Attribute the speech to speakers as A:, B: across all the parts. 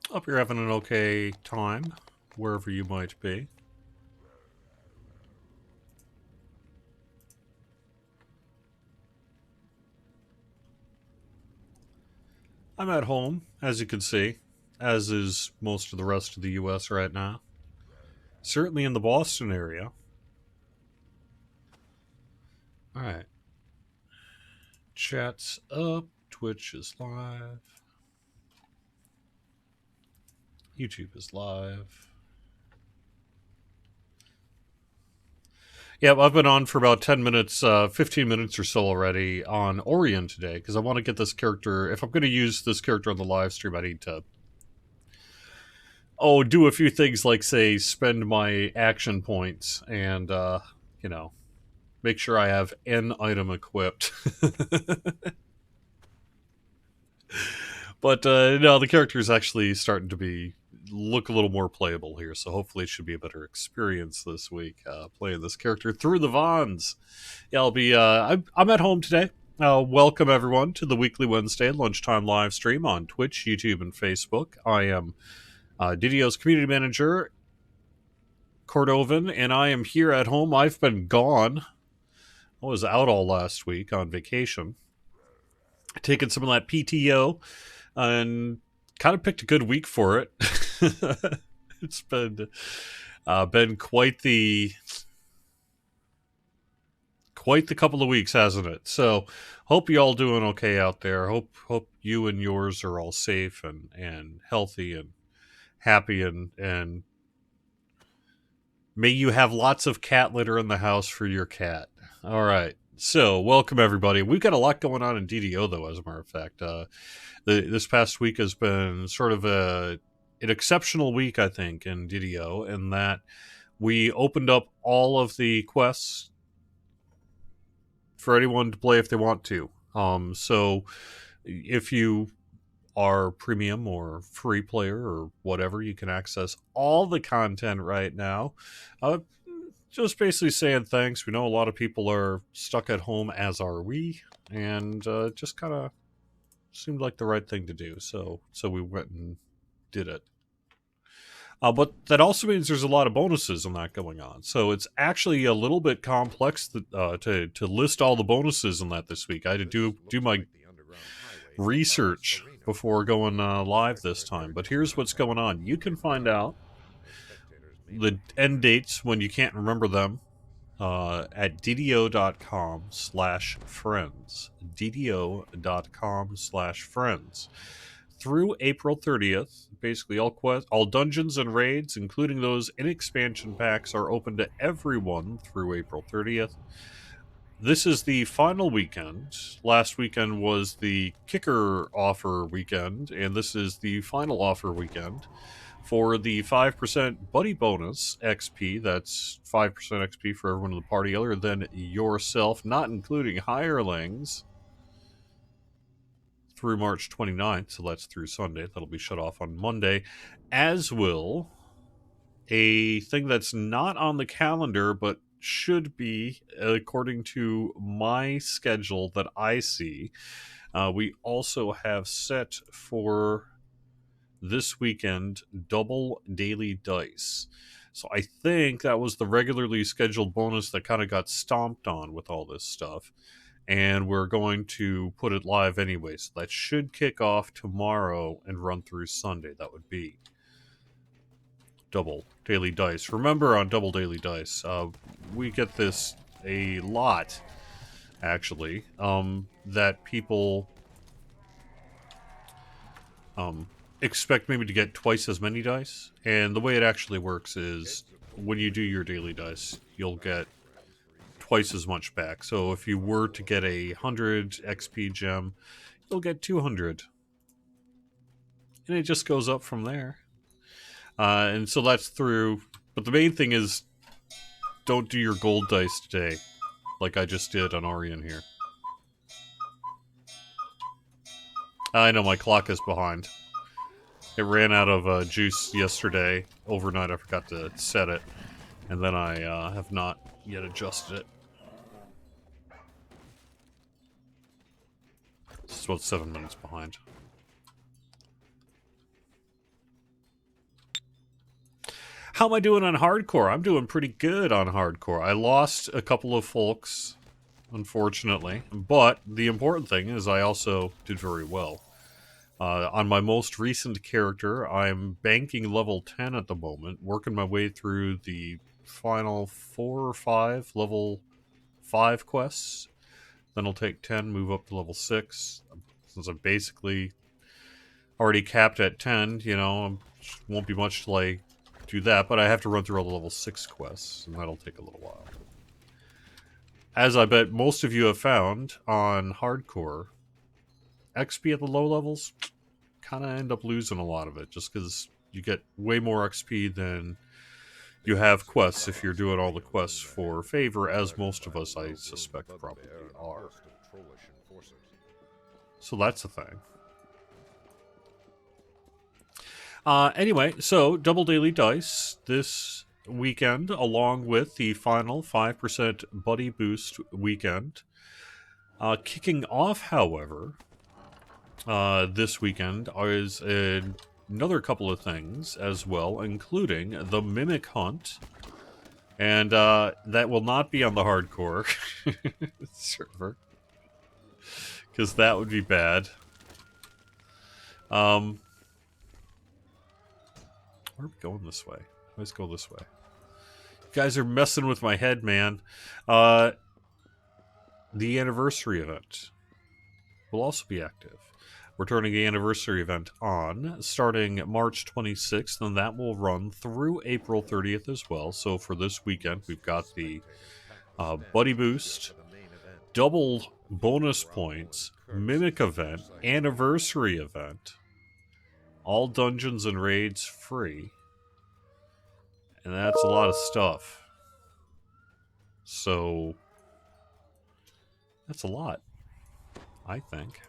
A: Hope you're having an okay time, wherever you might be. I'm at home, as you can see, as is most of the rest of the U.S. right now. Certainly in the Boston area. Alright. Chat's up. Twitch is live. YouTube is live. Yep, I've been on for about 10 minutes, 15 minutes or so already on Orion today, because I want to get this character. If I'm going to use this character on the live stream, I need to, do a few things like, say, spend my action points and, make sure I have an item equipped. But, no, the character is actually starting to look a little more playable here, so hopefully it should be a better experience this week, playing this character through the Vons. Yeah, I'm at home today. Welcome everyone to the weekly Wednesday lunchtime live stream on Twitch, YouTube, and Facebook. I am DDO's Community Manager Cordovan, and I am here at home. I've been gone. I was out all last week on vacation, taking some of that PTO, and kind of picked a good week for it. It's been quite the couple of weeks, hasn't it? So, hope you all doing okay out there. Hope you and yours are all safe and healthy and happy, and may you have lots of cat litter in the house for your cat. All right. So, welcome everybody. We've got a lot going on in DDO, though. As a matter of fact, this past week has been sort of an exceptional week, I think, in DDO, in that we opened up all of the quests for anyone to play if they want to. So if you are premium or free player or whatever, you can access all the content right now. Just basically saying thanks. We know a lot of people are stuck at home, as are we, and just kind of seemed like the right thing to do. So we went and did it. But that also means there's a lot of bonuses on that going on. So it's actually a little bit complex to list all the bonuses on that this week. I had to do my research before going live this time. But here's what's going on. You can find out the end dates when you can't remember them at ddo.com/friends. ddo.com/friends. Through April 30th, basically all dungeons and raids, including those in expansion packs, are open to everyone through April 30th. This is the final weekend. Last weekend was the kicker offer weekend, and this is the final offer weekend for the 5% buddy bonus XP. That's 5% XP for everyone in the party other than yourself, not including hirelings, through March 29th, so that's through Sunday. That'll be shut off on Monday, as will a thing that's not on the calendar but should be, according to my schedule that I see. We also have set for this weekend double daily dice. So I think that was the regularly scheduled bonus that kind of got stomped on with all this stuff. And we're going to put it live anyway. So that should kick off tomorrow and run through Sunday. That would be double daily dice. Remember, on double daily dice, we get this a lot, actually, that people expect maybe to get twice as many dice. And the way it actually works is when you do your daily dice, you'll get twice as much back. So if you were to get 100 XP gem, you'll get 200. And it just goes up from there. And so that's through. But the main thing is, don't do your gold dice today, like I just did on Orion here. I know my clock is behind. It ran out of juice yesterday. Overnight, I forgot to set it. And then I have not yet adjusted it. It's about 7 minutes behind. How am I doing on hardcore? I'm doing pretty good on hardcore. I lost a couple of folks, unfortunately, but the important thing is I also did very well. On my most recent character, I'm banking level 10 at the moment, working my way through the final 4 or 5 level 5 quests. Then I'll take 10, move up to level 6. Since I'm basically already capped at 10, you know, won't be much till I do that, but I have to run through all the level 6 quests, and that'll take a little while. As I bet most of you have found on hardcore, XP at the low levels kind of end up losing a lot of it, just because you get way more XP than you have quests if you're doing all the quests for favor, as most of us, I suspect, probably are. So that's the thing. Anyway, so double daily dice this weekend, along with the final 5% buddy boost weekend. Kicking off, however, this weekend is another couple of things as well, including the Mimic Hunt. And that will not be on the hardcore server, because that would be bad. Where are we going this way? Let's go this way. You guys are messing with my head, man. The anniversary event will also be active. We're turning the anniversary event on starting March 26th, and that will run through April 30th as well. So for this weekend, we've got the Buddy Boost, double bonus points, Mimic event, anniversary event. All dungeons and raids free. And that's a lot of stuff. So, that's a lot, I think.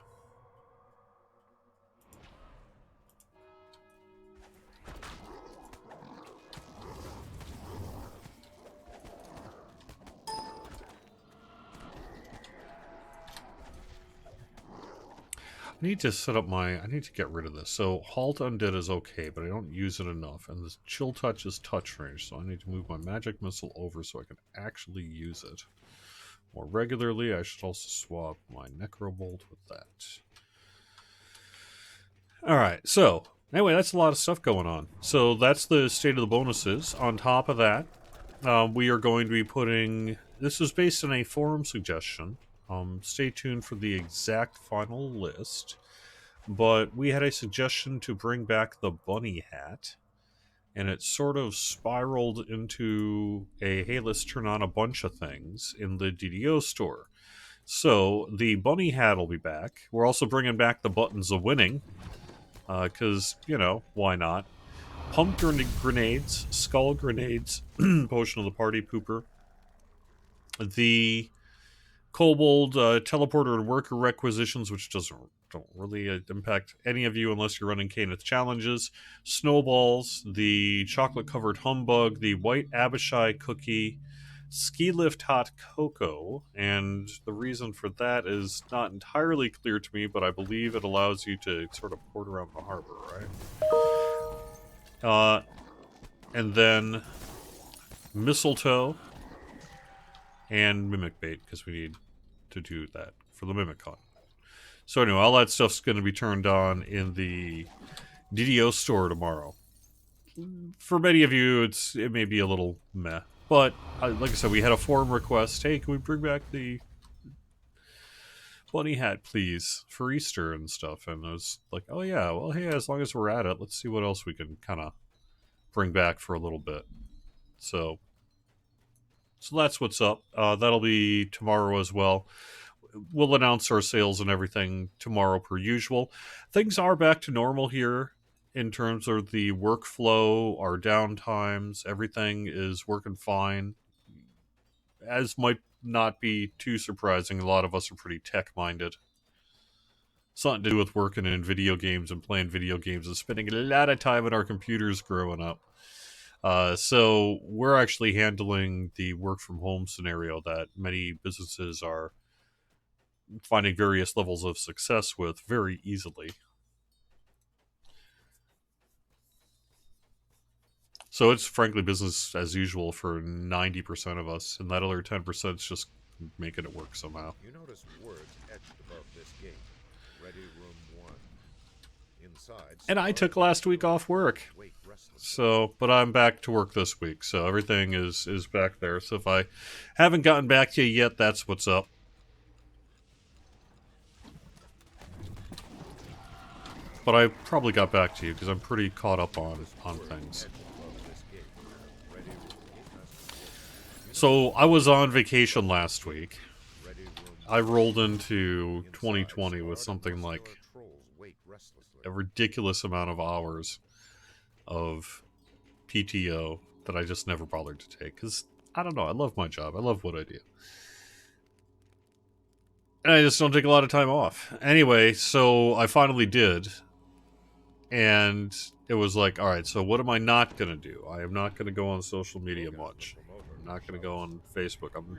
A: I need to set up my... I need to get rid of this. So, Halt Undead is okay, but I don't use it enough. And this Chill Touch is touch range, so I need to move my Magic Missile over so I can actually use it more regularly. I should also swap my Necrobolt with that. Alright, so... Anyway, that's a lot of stuff going on. So, that's the state of the bonuses. On top of that, we are going to be putting... This was based on a forum suggestion. Stay tuned for the exact final list. But we had a suggestion to bring back the bunny hat. And it sort of spiraled into a, hey, let's turn on a bunch of things in the DDO store. So, the bunny hat will be back. We're also bringing back the buttons of winning. Because, you know, why not? Pump grenades, skull grenades, potion of the party pooper. The kobold teleporter and worker requisitions, which don't really impact any of you unless you're running Caneth challenges. Snowballs, the chocolate-covered humbug, the white Abishai cookie, ski lift hot cocoa, and the reason for that is not entirely clear to me, but I believe it allows you to sort of port around the harbor, right? And then mistletoe and mimic bait, because we need to do that for the Mimic Hunt. So anyway, all that stuff's going to be turned on in the DDO store tomorrow. For many of you, it may be a little meh. But, like I said, we had a forum request. Hey, can we bring back the bunny hat, please, for Easter and stuff? And I was like, oh yeah, well, hey, as long as we're at it, let's see what else we can kind of bring back for a little bit. So that's what's up. That'll be tomorrow as well. We'll announce our sales and everything tomorrow per usual. Things are back to normal here in terms of the workflow, our downtimes. Everything is working fine. As might not be too surprising, a lot of us are pretty tech-minded. Something to do with working in video games and playing video games and spending a lot of time on our computers growing up. So we're actually handling the work-from-home scenario that many businesses are finding various levels of success with very easily. So it's frankly business as usual for 90% of us, and that other 10% is just making it work somehow.
B: You notice words etched above this gate. Ready room 1. Inside.
A: And I took last week off work. So, but I'm back to work this week, so everything is back there. So if I haven't gotten back to you yet, that's what's up. But I probably got back to you because I'm pretty caught up on things. So I was on vacation last week. I rolled into 2020 with something like a ridiculous amount of hours of PTO that I just never bothered to take because I don't know, I love my job, I love what I do, and I just don't take a lot of time off. Anyway, so I finally did, and it was like, alright, so what am I not gonna do? I am not gonna go on social media much. I'm not gonna go on Facebook. I'm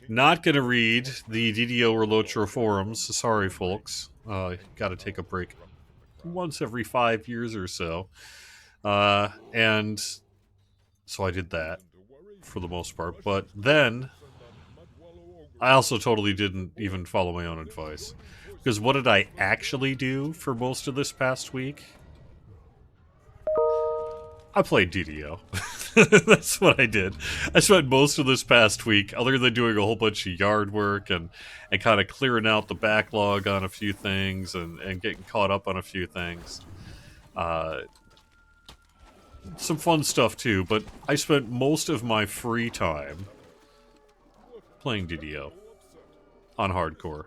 A: not gonna read the DDO or Lotro forums. Sorry folks, gotta take a break once every 5 years or so. And so I did that for the most part. But then I also totally didn't even follow my own advice. Because what did I actually do for most of this past week? I played DDO. That's what I did. I spent most of this past week, other than doing a whole bunch of yard work and kind of clearing out the backlog on a few things and getting caught up on a few things. Some fun stuff too, but I spent most of my free time playing DDO on hardcore.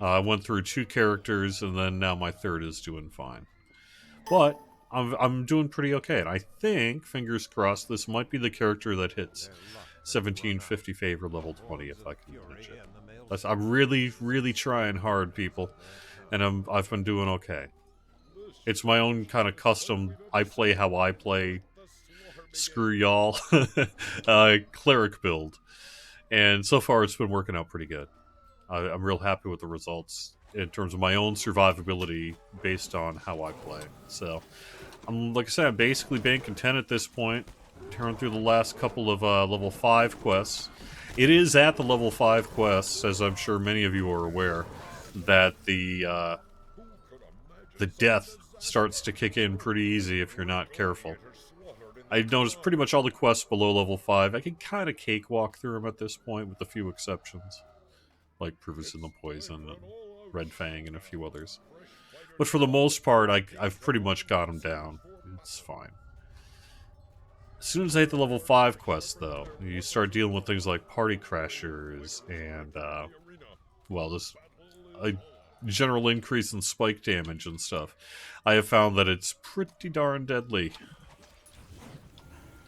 A: I went through 2 characters, and then now my 3rd is doing fine. But I'm doing pretty okay, and I think, fingers crossed, this might be the character that hits 1750 favor level 20 if I can manage it. I'm really, really trying hard, people, and I've been doing okay. It's my own kind of custom, I play how I play, screw y'all, Cleric build. And so far it's been working out pretty good. I'm real happy with the results in terms of my own survivability based on how I play. So, like I said, I'm basically being content at this point. Turned through the last couple of level 5 quests. It is at the level 5 quests, as I'm sure many of you are aware, that the death starts to kick in pretty easy if you're not careful. I noticed pretty much all the quests below level 5, I can kind of cakewalk through them at this point with a few exceptions. Like Proof in the Poison and Red Fang and a few others. But for the most part, I've pretty much got them down. It's fine. As soon as I hit the level 5 quest, though, you start dealing with things like Party Crashers and, a general increase in spike damage and stuff. I have found that it's pretty darn deadly.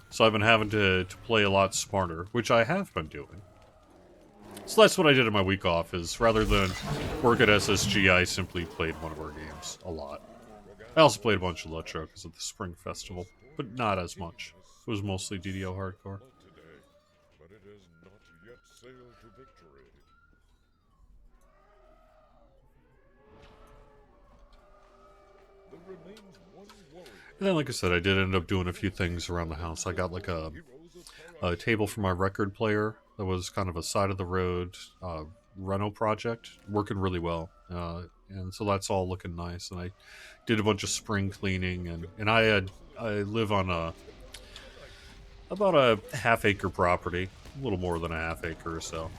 A: So I've been having to play a lot smarter, which I have been doing. So that's what I did in my week off, is rather than work at SSG, I simply played one of our games a lot. I also played a bunch of Lotro because of the Spring Festival, but not as much. It was mostly DDO hardcore. And then, like I said, I did end up doing a few things around the house. I got like a table for my record player that was kind of a side-of-the-road reno project, working really well. And so that's all looking nice. And I did a bunch of spring cleaning, and I live on about a half-acre property, a little more than a half-acre or so,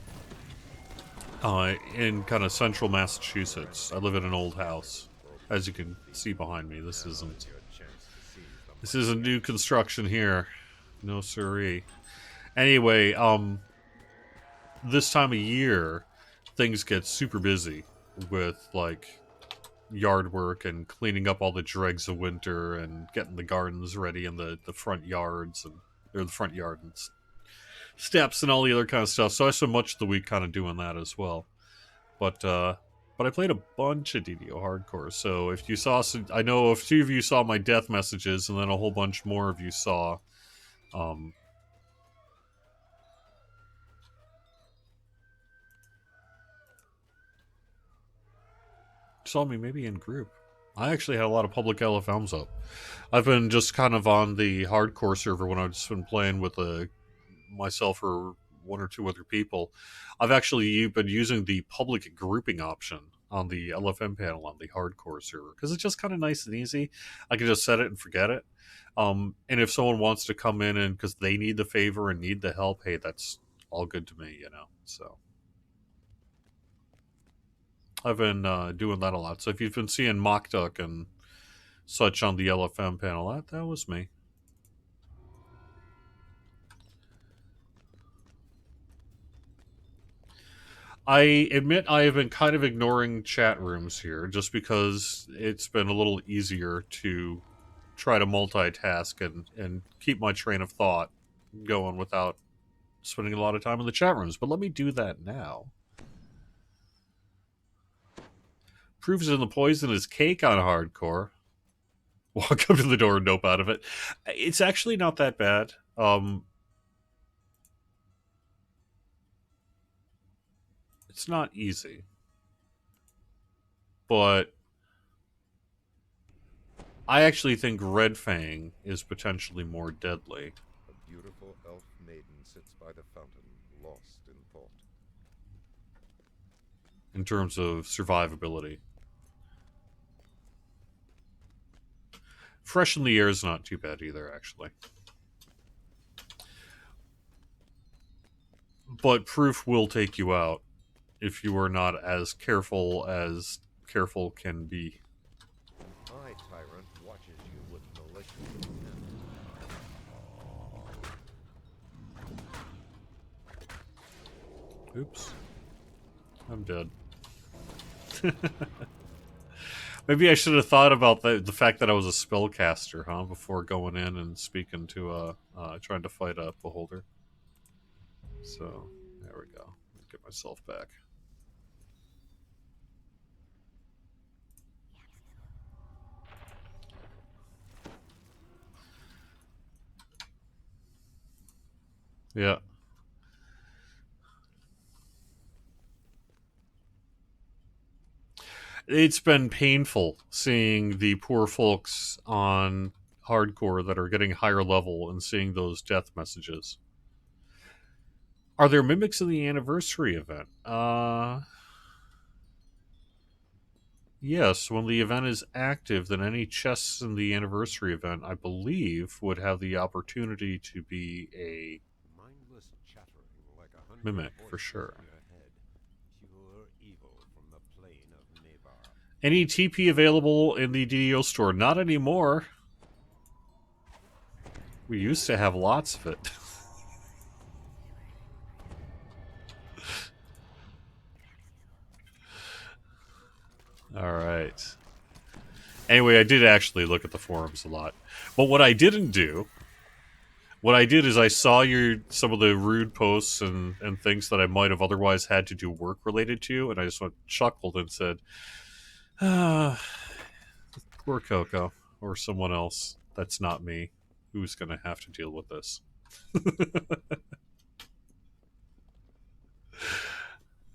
A: in kind of central Massachusetts. I live in an old house, as you can see behind me. This isn't new construction here. No siree. Anyway, this time of year, things get super busy with, like, yard work and cleaning up all the dregs of winter and getting the gardens ready in the front yards or the front yard and steps and all the other kind of stuff. So I spent much of the week kind of doing that as well. But I played a bunch of DDO hardcore. So if you saw, I know a few of you saw my death messages, and then a whole bunch more of you saw me maybe in group. I actually had a lot of public LFMs up. I've been just kind of on the hardcore server when I've just been playing with myself or one or two other people. I've actually been using the public grouping option on the LFM panel on the hardcore server because it's just kind of nice and easy. I can just set it and forget it. And if someone wants to come in and because they need the favor and need the help, hey, that's all good to me, you know. So I've been doing that a lot. So if you've been seeing Mock Duck and such on the LFM panel, that was me. I admit I have been kind of ignoring chat rooms here just because it's been a little easier to try to multitask and keep my train of thought going without spending a lot of time in the chat rooms. But let me do that now. Proofs in the poison is cake on hardcore. Walk up to the door and nope out of it. It's actually not that bad. It's not easy. But I actually think Red Fang is potentially more deadly.
B: A beautiful elf maiden sits by the fountain, lost in thought.
A: In terms of survivability. Fresh in the air is not too bad either, actually. But proof will take you out if you are not as careful can be.
B: An eye tyrant watches you with malicious intent.
A: Oops. I'm dead. Maybe I should have thought about the fact that I was a spellcaster, huh? Before going in and speaking to trying to fight a beholder. So, there we go. Get myself back. Yeah. It's been painful seeing the poor folks on hardcore that are getting higher level and seeing those death messages. Are there mimics in the anniversary event? Yes, when the event is active, then any chests in the anniversary event, I believe, would have the opportunity to be a
B: Mindless chattering like 100
A: mimic, for
B: voices
A: sure.
B: in your head. Pure evil from the plane of Nevar.
A: Any TP available in the DDO store? Not anymore. We used to have lots of it. Alright. Anyway, I did actually look at the forums a lot. But what I didn't do, what I did is I saw some of the rude posts and things that I might have otherwise had to do work related to, and I just went chuckled and said, ah, poor Coco, or someone else that's not me, who's going to have to deal with this.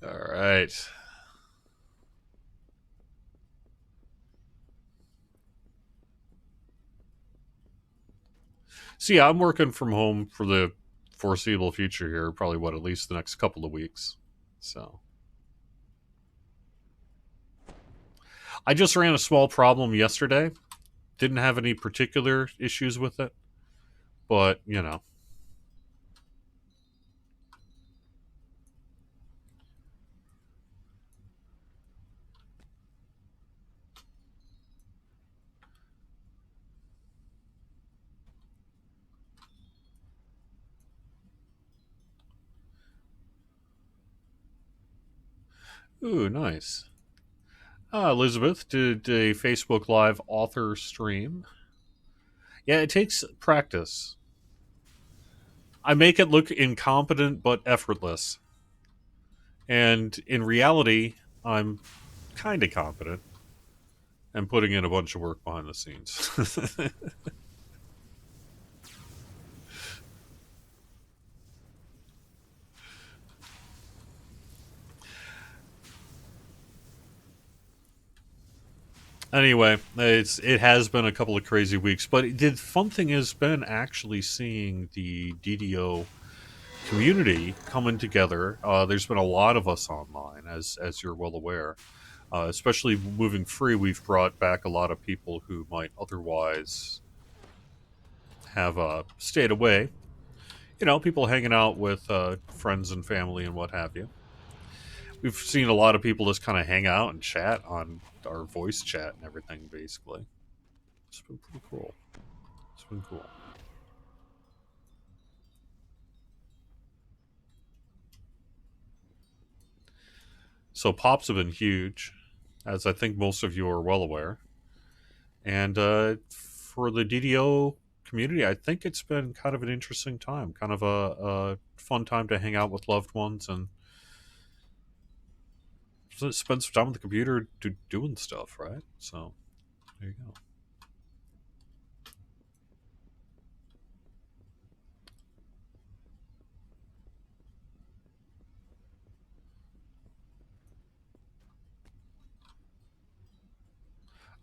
A: Alright. So yeah, I'm working from home for the foreseeable future here. Probably at least the next couple of weeks. So I just ran a small problem yesterday. Didn't have any particular issues with it, but you know. Ooh, nice. Elizabeth did a Facebook Live author stream. Yeah, it takes practice. I make it look incompetent but effortless. And in reality, I'm kind of competent and putting in a bunch of work behind the scenes. Anyway, it has been a couple of crazy weeks, but the fun thing has been actually seeing the DDO community coming together. There's been a lot of us online, as you're well aware. Especially moving free, we've brought back a lot of people who might otherwise have stayed away. You know, people hanging out with friends and family and what have you. We've seen a lot of people just kind of hang out and chat on our voice chat and everything, basically. It's been pretty cool. It's been cool. So pops have been huge, as I think most of you are well aware. And for the DDO community, I think it's been kind of an interesting time, kind of a fun time to hang out with loved ones and spend some time on the computer doing stuff, right? So there you go.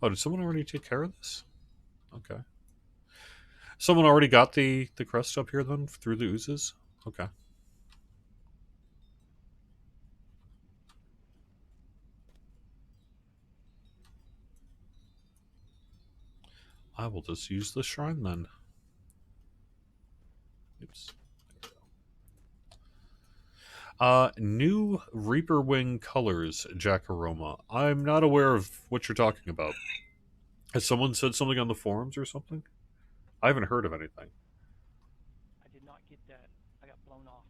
A: Oh, did someone already take care of this? Okay. Someone already got the crest up here then through the oozes? Okay. I will just use the shrine then. Oops. New Reaper Wing colors, Jackaroma. I'm not aware of what you're talking about. Has someone said something on the forums or something? I haven't heard of anything.
C: I did not get that. I got blown off.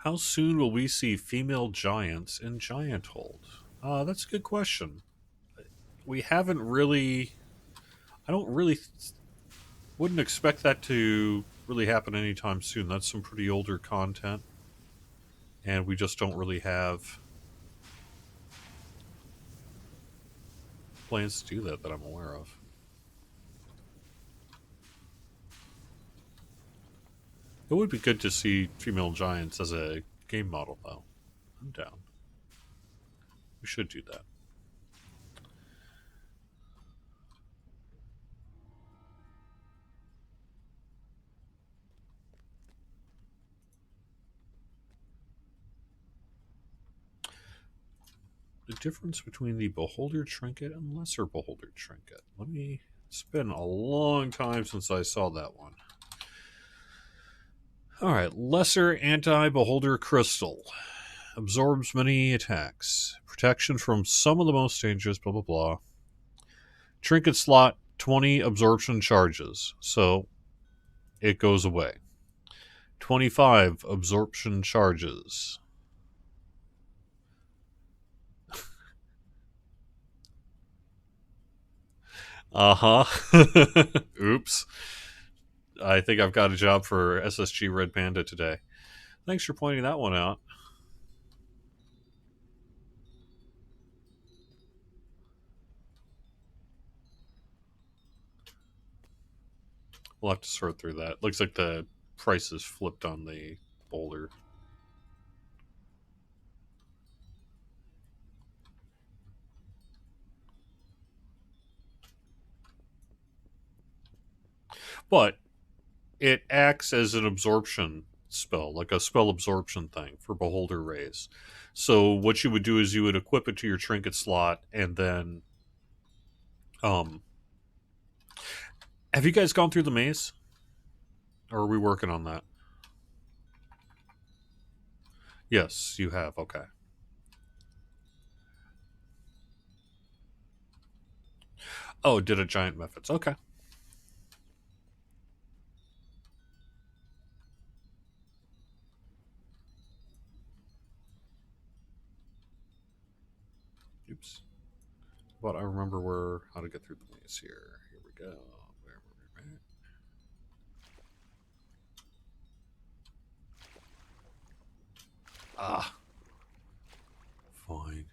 A: How soon will we see female giants in Giant Hold? That's a good question. We haven't really. I don't really. Wouldn't expect that to really happen anytime soon. That's some pretty older content. And we just don't really have plans to do that I'm aware of. It would be good to see female giants as a game model, though. I'm down. We should do that. The difference between the Beholder Trinket and Lesser Beholder Trinket. It's been a long time since I saw that one. Alright, Lesser Anti-Beholder Crystal. Absorbs many attacks. Protection from some of the most dangerous, blah blah blah. Trinket slot, 20 absorption charges. So, it goes away. 25 absorption charges. Uh-huh. Oops. I think I've got a job for SSG Red Panda today. Thanks for pointing that one out. We'll have to sort through that. Looks like the price is flipped on the boulder. But it acts as an absorption spell, like a spell absorption thing for Beholder Rays. So what you would do is you would equip it to your trinket slot, and then, have you guys gone through the maze, or are we working on that? Yes, you have. Okay. Oh, did a giant methods. Okay. Oops. But I remember how to get through the maze here. Here we go. Ah. Fine.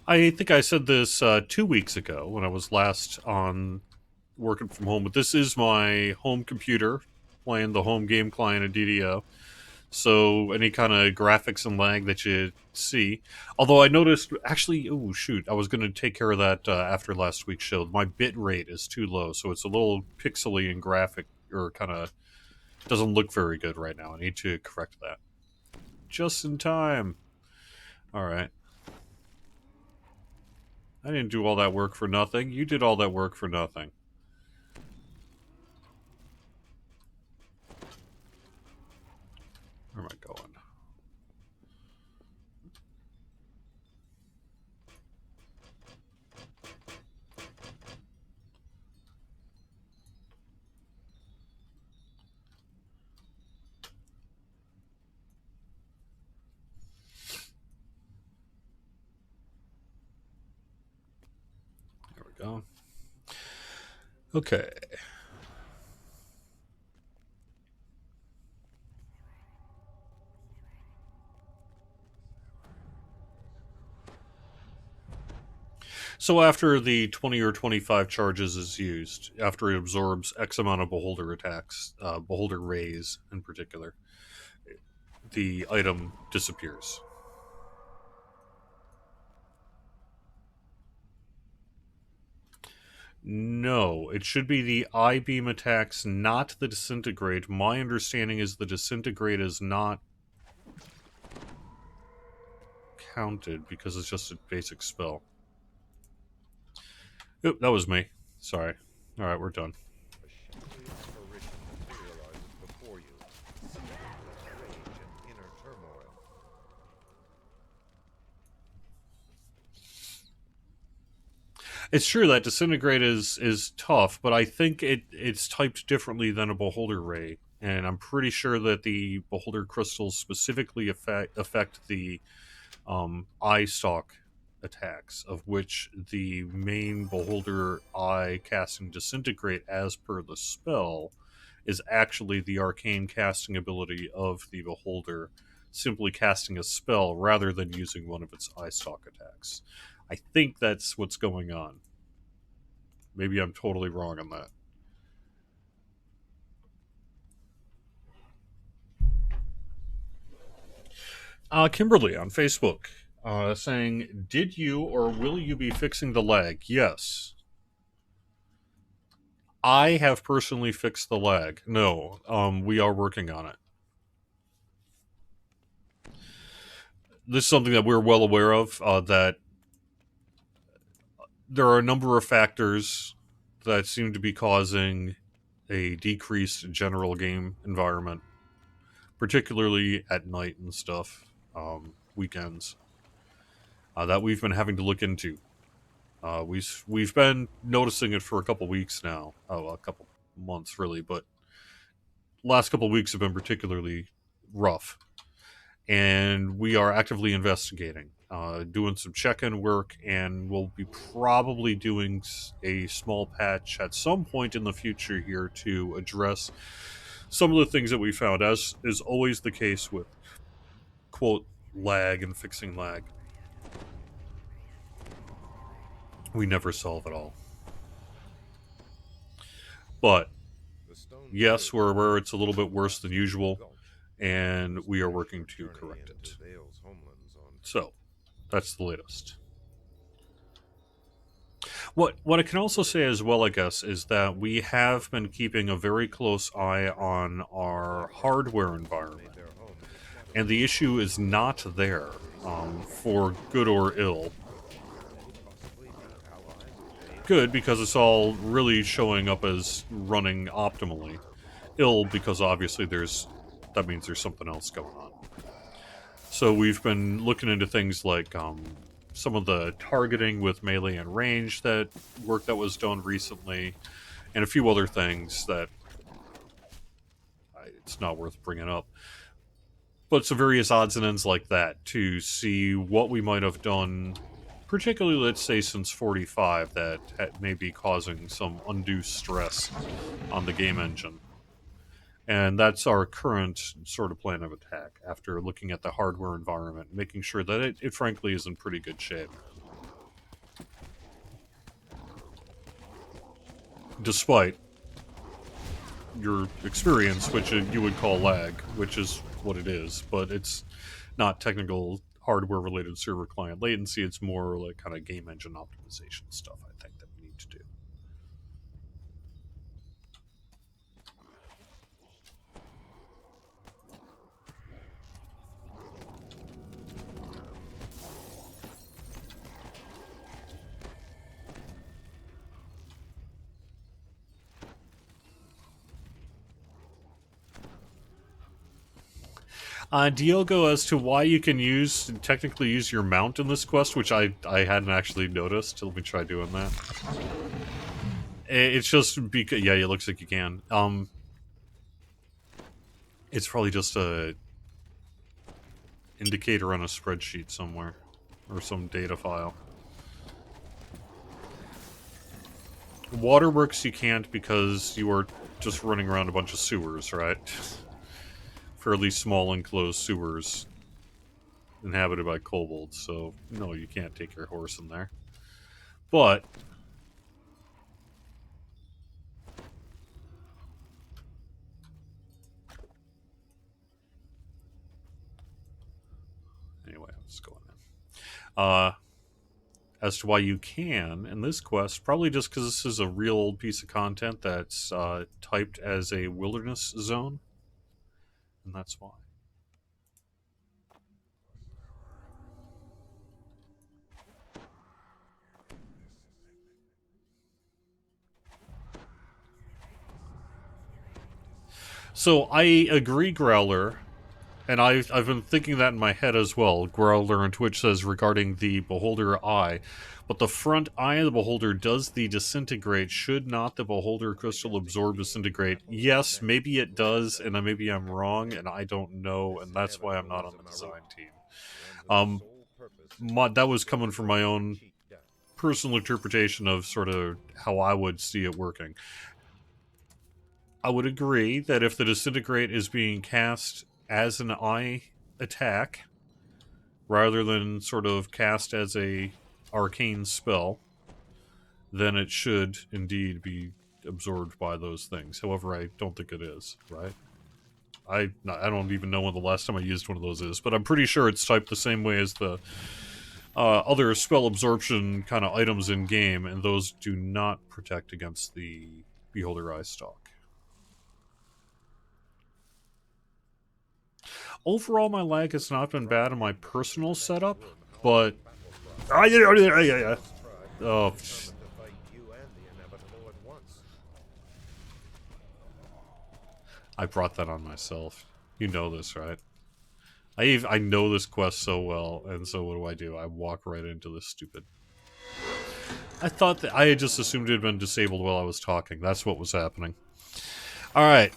A: I think I said this 2 weeks ago when I was last on working from home, but this is my home computer playing the home game client of DDO. So any kind of graphics and lag that you see, although I noticed actually, oh shoot, I was going to take care of that after last week's show. My bit rate is too low, so it's a little pixely and graphic, or kind of doesn't look very good right now. I need to correct that. Just in time. All right. I didn't do all that work for nothing. You did all that work for nothing. Where am I going? There we go. Okay. So after the 20 or 25 charges is used, after it absorbs X amount of beholder attacks, beholder rays in particular, the item disappears. No, it should be the I-beam attacks, not the disintegrate. My understanding is the disintegrate is not counted because it's just a basic spell. Oop, that was me. Sorry. Alright, we're done.
B: A shadowy apparition materializes before you, seething with rage and inner turmoil.
A: It's true that disintegrate is tough, but I think it's typed differently than a beholder ray, and I'm pretty sure that the beholder crystals specifically affect the eye stalk attacks, of which the main beholder eye casting disintegrate as per the spell is actually the arcane casting ability of the beholder simply casting a spell rather than using one of its eye stalk attacks. I think that's what's going on. Maybe I'm totally wrong on that. Kimberly on Facebook saying, did you or will you be fixing the lag? Yes. I have personally fixed the lag. No, we are working on it. This is something that we're well aware of, that there are a number of factors that seem to be causing a decreased general game environment, particularly at night and stuff, weekends, that we've been having to look into. We've been noticing it for a couple weeks now, a couple months really, but last couple weeks have been particularly rough, and we are actively investigating, doing some check-in work, and we'll be probably doing a small patch at some point in the future here to address some of the things that we found, as is always the case with, quote, lag and fixing lag. We never solve it all. But, yes, we're aware it's a little bit worse than usual, and we are working to correct it. So, that's the latest. What I can also say as well, I guess, is that we have been keeping a very close eye on our hardware environment. And the issue is not there, for good or ill. Good, because it's all really showing up as running optimally. Ill, because obviously that means there's something else going on. So we've been looking into things like some of the targeting with melee and range that was done recently, and a few other things that it's not worth bringing up. But some various odds and ends like that to see what we might have done, particularly, let's say, since 45, that may be causing some undue stress on the game engine. And that's our current sort of plan of attack, after looking at the hardware environment, making sure that it frankly is in pretty good shape. despite your experience, which you would call lag, which is what it is, but it's not technical hardware-related server-client latency. It's more like kind of game engine optimization stuff, I think, that we need to do. Diogo, as to why you can technically use your mount in this quest, which I hadn't actually noticed. Let me try doing that. It's just because, yeah, it looks like you can. It's probably just a indicator on a spreadsheet somewhere, or some data file. Waterworks you can't because you are just running around a bunch of sewers, right? Fairly small enclosed sewers inhabited by kobolds, so no, you can't take your horse in there. But anyway, what's going on? As to why you can in this quest, probably just because this is a real old piece of content that's typed as a wilderness zone, and that's why. So I agree, Growler, and I've been thinking that in my head as well. Growler on Twitch says regarding the Beholder Eye, but the front eye of the Beholder does the disintegrate. Should not the Beholder crystal absorb disintegrate? Yes, maybe it does, and maybe I'm wrong, and I don't know, and that's why I'm not on the design team. That was coming from my own personal interpretation of sort of how I would see it working. I would agree that if the disintegrate is being cast as an eye attack, rather than sort of cast as a arcane spell, then it should indeed be absorbed by those things. However, I don't think it is, right? I don't even know when the last time I used one of those is, but I'm pretty sure it's typed the same way as the other spell absorption kind of items in game, and those do not protect against the Beholder Eye stock. Overall, my lag has not been bad in my personal setup, but... Oh, I brought that on myself. You know this, right? I know this quest so well, and so what do? I walk right into this stupid... I thought that... I had just assumed it had been disabled while I was talking. That's what was happening. Alright.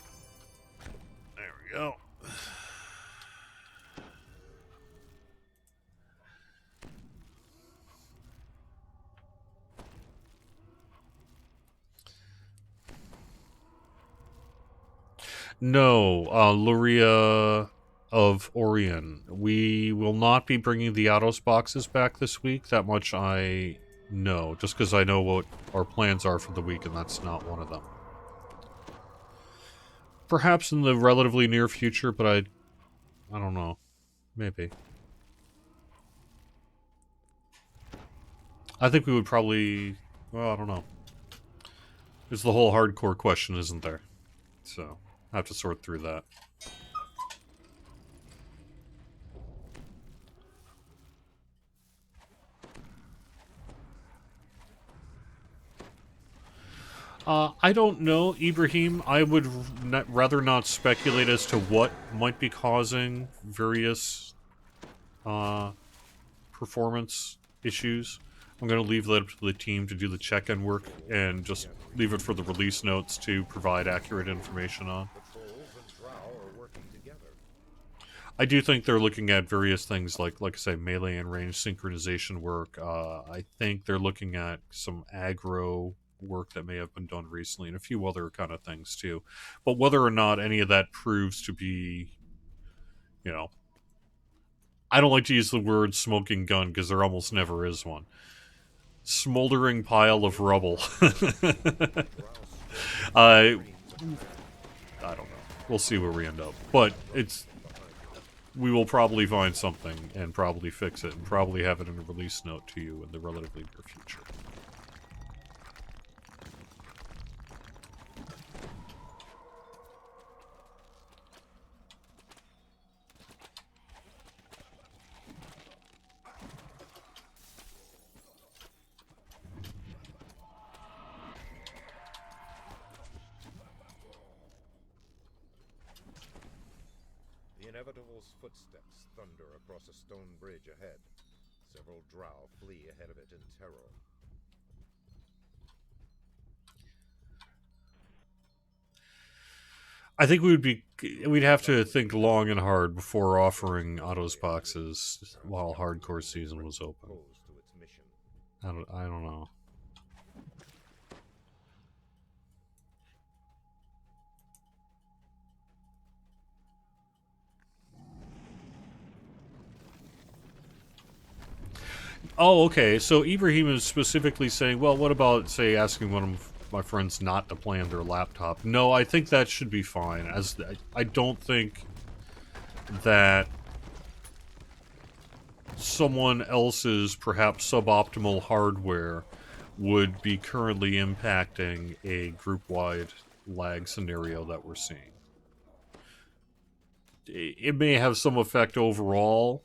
A: There we go. No, Luria of Orion. We will not be bringing the Atos boxes back this week. That much I know, just because I know what our plans are for the week, and that's not one of them. Perhaps in the relatively near future, but I don't know. Maybe. I think we would probably... Well, I don't know. There's the whole hardcore question, isn't there? So... I have to sort through that. I don't know, Ibrahim. I would rather not speculate as to what might be causing various performance issues. I'm going to leave that up to the team to do the check-in work and just leave it for the release notes to provide accurate information on. I do think they're looking at various things like I say, melee and range synchronization work. I think they're looking at some aggro work that may have been done recently and a few other kind of things too. But whether or not any of that proves to be, you know, I don't like to use the word smoking gun because there almost never is one. Smoldering pile of rubble. I don't know. We'll see where we end up. But we will probably find something and probably fix it and probably have it in a release note to you in the relatively near future.
B: The inevitable's footsteps thunder across a stone bridge ahead. Several drow flee ahead of it in terror.
A: I think we'd have to think long and hard before offering Otto's boxes while hardcore season was open.
B: Opposed to its mission.
A: I don't know. Oh, okay. So Ibrahim is specifically saying, well, what about, say, asking one of my friends not to play on their laptop? No, I think that should be fine. I don't think that someone else's perhaps suboptimal hardware would be currently impacting a group-wide lag scenario that we're seeing. It may have some effect overall,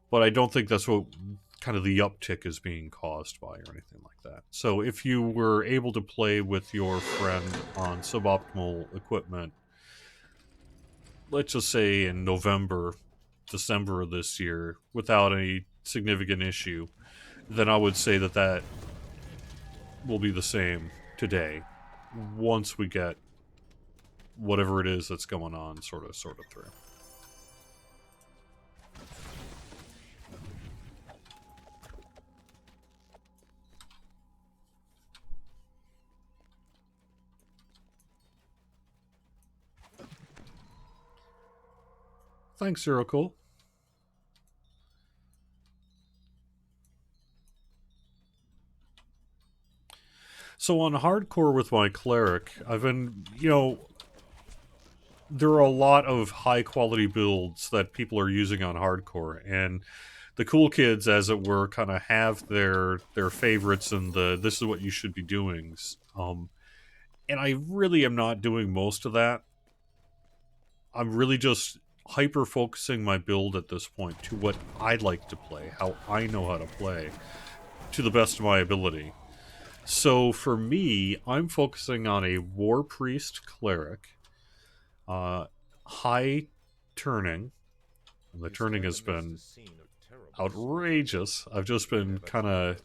A: but I don't think that's what kind of the uptick is being caused by or anything like that. So if you were able to play with your friend on suboptimal equipment, let's just say in November, December of this year, without any significant issue, then I would say that will be the same today, once we get whatever it is that's going on sort of through. Thanks, Zero. So on hardcore with my Cleric, I've been, there are a lot of high-quality builds that people are using on hardcore, and the cool kids, as it were, kind of have their favorites and this is what you should be doing. And I really am not doing most of that. I'm really just hyper-focusing my build at this point to what I like to play, how I know how to play, to the best of my ability. So for me, I'm focusing on a War Priest Cleric, high turning, and the turning has been outrageous. I've just been kind of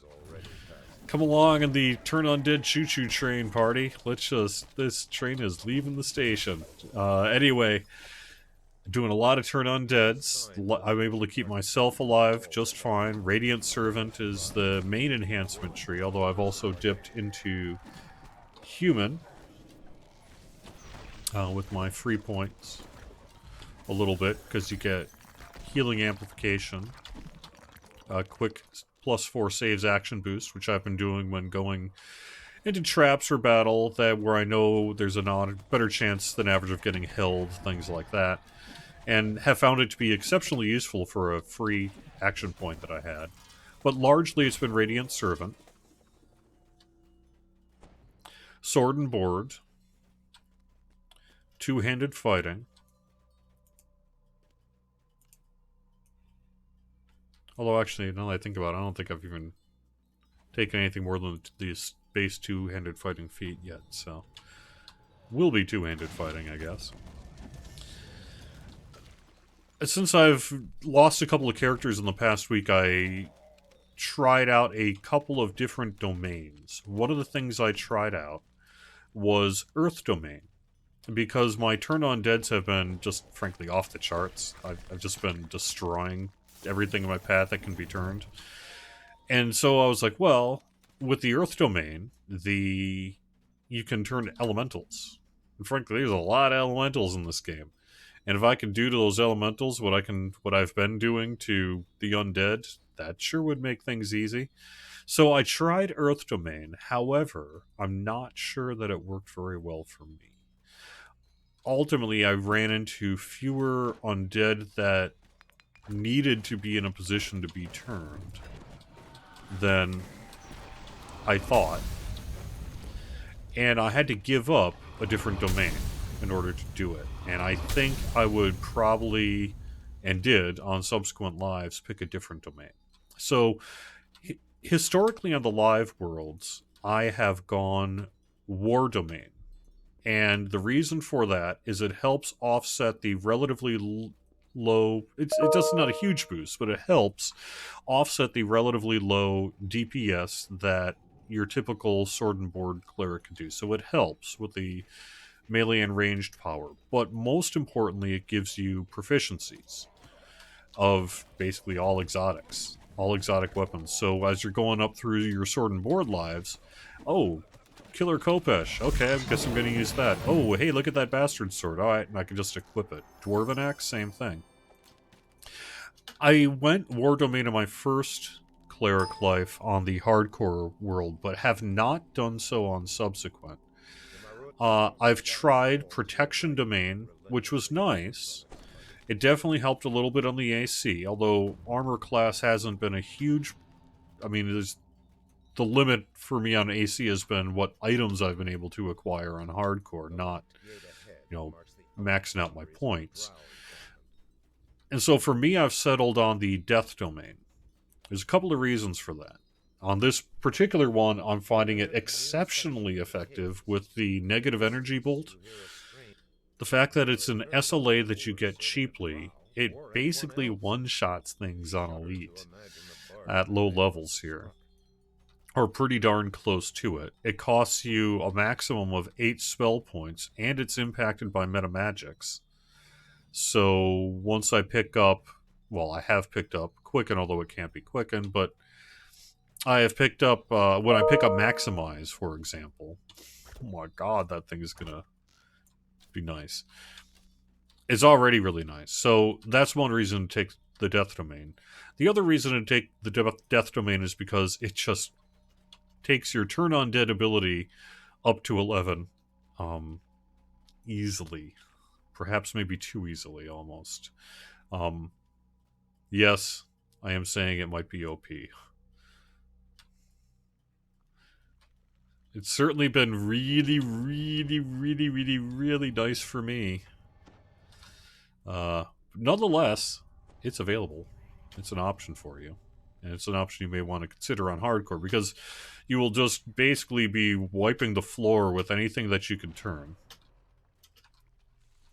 A: come along in the turn undead choo-choo train party. This train is leaving the station. Anyway, doing a lot of turn undeads. I'm able to keep myself alive just fine. Radiant Servant is the main enhancement tree, although I've also dipped into human with my free points a little bit, because you get healing amplification, quick +4 saves action boost, which I've been doing when going into traps or battle where I know there's a better chance than average of getting held, things like that. And have found it to be exceptionally useful for a free action point that I had. But largely it's been Radiant Servant, Sword and Board, two-handed fighting. Although actually, now that I think about it, I don't think I've even taken anything more than these base two-handed fighting feat yet, so will be two-handed fighting, I guess. Since I've lost a couple of characters in the past week, I tried out a couple of different domains. One of the things I tried out was Earth Domain, because my turn on deads have been just, frankly, off the charts. I've just been destroying everything in my path that can be turned. And so I was like, well, with the Earth Domain, you can turn elementals. And frankly, there's a lot of elementals in this game. And if I can do to those elementals what I've been doing to the undead, That sure would make things easy. So I tried Earth Domain. However, I'm not sure that it worked very well for me. Ultimately, I ran into fewer undead that needed to be in a position to be turned than I thought. And I had to give up a different domain in order to do it. And I think I would probably, and did on subsequent lives, pick a different domain. So, historically on the live worlds, I have gone war domain. And the reason for that is it helps offset the relatively low, it does not a huge boost, but it helps offset the relatively low DPS that your typical sword and board cleric can do. So it helps with the melee and ranged power. But most importantly, it gives you proficiencies of basically all exotics, all exotic weapons. So as you're going up through your sword and board lives, oh, Killer Kopesh. Okay, I guess I'm going to use that. Oh, hey, look at that bastard sword. Alright, and I can just equip it. Dwarven Axe, same thing. I went War Domain in my first Cleric life on the hardcore world, but have not done so on subsequent. I've tried Protection Domain, which was nice. It definitely helped a little bit on the AC, although armor class hasn't been a huge... I mean, there's... The limit for me on AC has been what items I've been able to acquire on hardcore, not, maxing out my points. And so for me, I've settled on the death domain. There's a couple of reasons for that. On this particular one, I'm finding it exceptionally effective with the negative energy bolt. The fact that it's an SLA that you get cheaply, it basically one-shots things on Elite at low levels here. Or pretty darn close to it. It costs you a maximum of 8 spell points, and it's impacted by metamagics. So once I pick up, well, I have picked up Quicken, although it can't be quickened, but I have picked up, when I pick up Maximize, for example, oh my god, that thing is gonna be nice. It's already really nice. So that's one reason to take the Death Domain. The other reason to take the Death Domain is because it just takes your turn on dead ability up to 11 easily. Perhaps maybe too easily, almost. Yes, I am saying it might be OP. It's certainly been really, really, really, really, really nice for me. Nonetheless, it's available. It's an option for you. And it's an option you may want to consider on hardcore, because you will just basically be wiping the floor with anything that you can turn.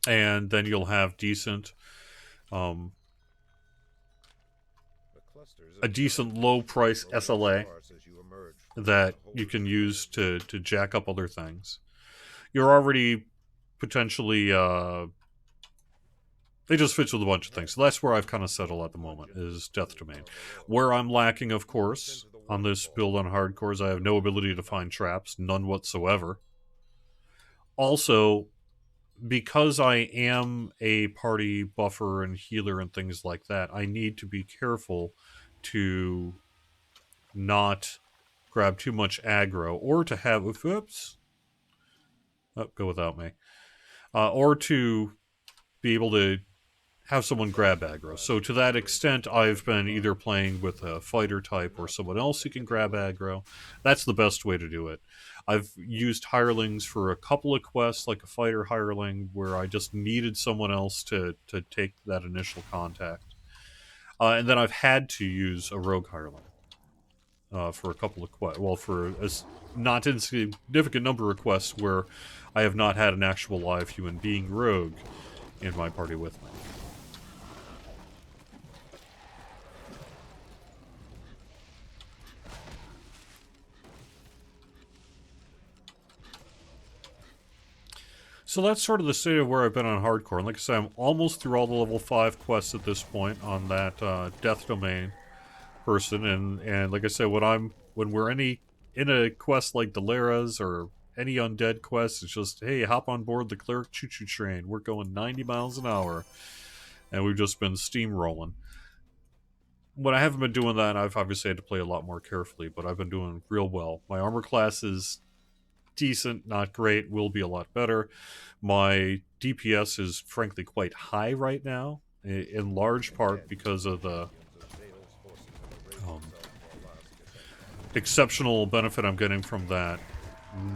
A: And then you'll have decent, a decent low-price SLA that you can use to jack up other things. You're already potentially, it just fits with a bunch of things. So that's where I've kind of settled at the moment, is Death Domain. Where I'm lacking, of course, on this build on hardcore is I have no ability to find traps, none whatsoever. Also, because I am a party buffer and healer and things like that, I need to be careful to not grab too much aggro, or to have... Oops. Oh, go without me. Or to be able to have someone grab aggro. So to that extent, I've been either playing with a fighter type or someone else who can grab aggro. That's the best way to do it. I've used hirelings for a couple of quests, like a fighter hireling, where I just needed someone else to take that initial contact. And then I've had to use a rogue hireling for a couple of quests. Well, for a not insignificant number of quests where I have not had an actual live human being rogue in my party with me. So that's sort of the state of where I've been on hardcore. And like I said, I'm almost through all the level 5 quests at this point on that Death Domain person. And like I said, when we're in a quest like Delera's or any undead quest, it's just, hey, hop on board the Cleric choo-choo train. We're going 90 miles an hour. And we've just been steamrolling. when I haven't been doing that, I've obviously had to play a lot more carefully, but I've been doing real well. My armor class is decent, not great, will be a lot better. My DPS is frankly quite high right now, in large part because of the exceptional benefit I'm getting from that